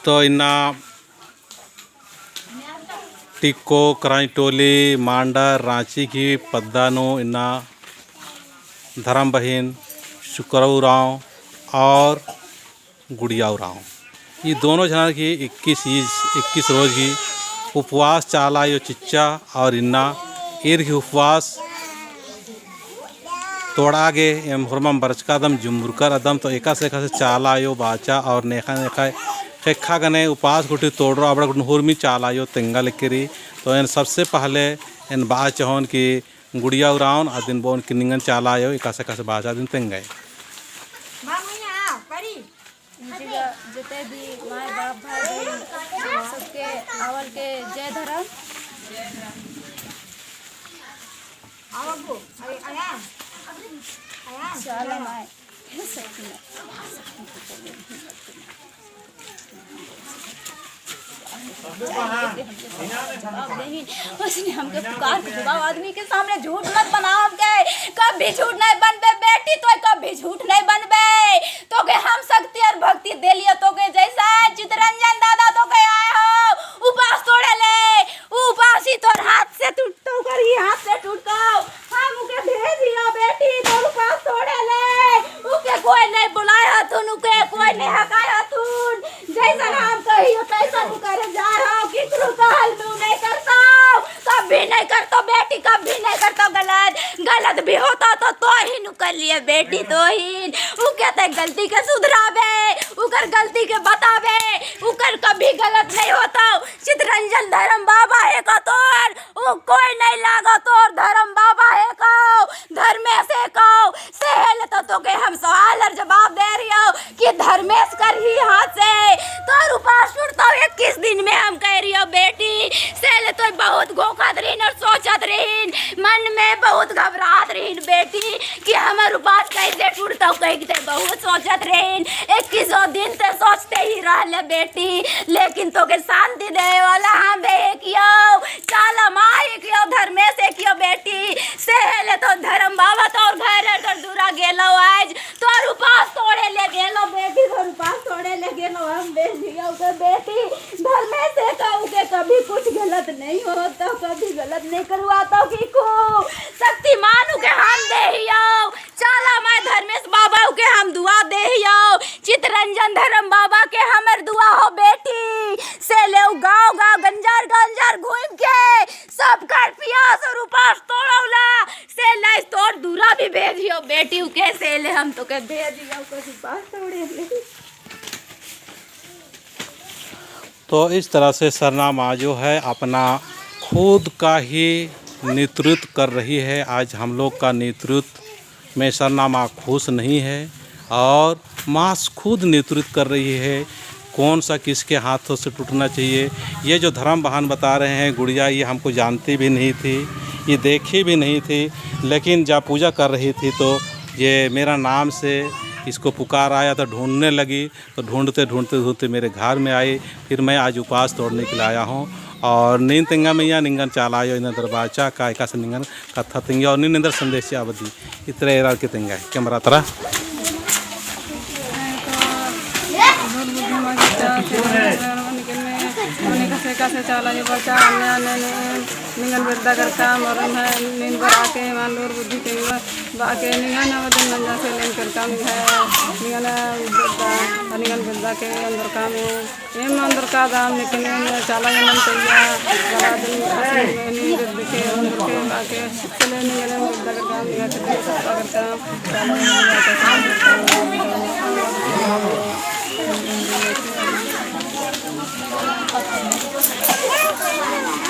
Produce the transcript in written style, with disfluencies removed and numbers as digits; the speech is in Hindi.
तो इन्ना टिक्को कराईटोली मांडर रांची की पद्दानो इन्ना धर्म बहन शुक्रराव और गुड़िया राव ये दोनों जना की 21 रोज की उपवास चाला यो चिच्चा और इन्ना ईर की उपवास तोड़ा गे एम हुरमम बरचका दम जुमरुकर अदम तो एका से चाला यो बाचा और नेखा नेखा खेखा गने उपास गुटी तोड़ रहा बड़ा गुट हुरमी चाला यो तेंगा लेकरी तो इन सबसे पहले इन बाच होन की गुड़िया उराउन आ दिन बोन की निंगन चाला यो एका से बाचा दिन तेंगाए जिते भी माय बाप भाई सबके आवल के जय धर्म चलो माय उसने हमके पुकार के जवाब आदमी के सामने झूठ मत बनाओ के कभी झूठ नहीं बनबे बेटी तो कभी झूठ नहीं बनबे तो के हम शक्ति और भक्ति दे लियो तो के जैसा चितरंजन दादा तो के आए हो उपास तोड़े ले उपास ही तोर हाथ से टूटतो करी हाथ से टूटतो हम उके भेज दियो बेटी तो उपास तोड़े ले उके कोई नहीं बुलाया हथुन उके कोई नहीं हकाया हथुन जैसा हम कहियो तैसा करे जा रहा हूं कि तू कहल तू नहीं करता कभी नहीं करता बेटी कभी नहीं करता गलत भी होता तो ही नु कर लिए बेटी तो ही उ कहते गलती के सुधरावे उकर गलती के बतावे उकर कभी गलत नहीं होता चितरंजन धर्म बाबा है का तोर उ कोई नहीं लागा तोर धर्म बाबा है का धर्मेश है का सेहल तो के हम सवाल और जवाब दे रही हो कि धर्मेश कर ही हाथ से तोर उपास छूटता 21 दिन में हम कह रही हो बेटी सेल तो बहुत गोखत रहीन और सोचत रहीन मन में बहुत घबराहट रहीन बेटी कि हमार उपास कैसे टूटता कहते बहुत सोचत रहीन 21 दिन ते सोचते ही रहले बेटी लेकिन तो के शांति दे वाला हम कियो चाला माई कियो धर्मेश कियो बेटी सेल तो धर्म बाबा तो और घर कर दूरा गेलो आज तोर उपास तोड़े ले गेलो बेटी तोर उपास तोड़े ले गेलो हम बेटियों के बेटी धर्मेश से कहूँ के कभी कुछ गलत नहीं होता कभी गलत नहीं करवाता कि को शक्तिमान के हम दे हियो चला मैं धर्मेश बाबा के हम दुआ दे हियो चितरंजन धर्म बाबा के हमर दुआ हो बेटी से ले गाँव गंजार घूम के सब कर पियास और उपास तोड़ौला से ले तोड़ दूरा भी भेजियो बेटी के से ले हम तो के भेजियो को उपास तोड़े ले। तो इस तरह से सरनामा जो है अपना खुद का ही नेतृत्व कर रही है। आज हम लोग का नेतृत्व में सरनामा खुश नहीं है और मास खुद नेतृत्व कर रही है कौन सा किसके हाथों से टूटना चाहिए। ये जो धर्म बहन बता रहे हैं गुड़िया ये हमको जानती भी नहीं थी ये देखी भी नहीं थी लेकिन जब पूजा कर रही थी तो ये मेरा नाम से इसको पुकार आया तो ढूंढने लगी तो ढूंढते मेरे घर में आई। फिर मैं आज उपास तोड़ने के लिए आया हूँ और नींद तेंगा मैया निंगन चालायो इन दरबाचा का एका से निंगन कथा तेंगा और नींदर संदेश अवधि इतने एरा के तेंगा कैमरा तरह से चाला जो बचा निंगन वृद्धा करता मरण है नींद पर आके मान लो बुद्धि तेंगा बाके निंगन वदन नंजा से लेन करता है निंगन वृद्धा के अंदर का में एम अंदर का दाम निकले चाला मन तैया बड़ा दिन नींद के अंदर के बाके चले निंगन वृद्धा करता निंगन करता चाला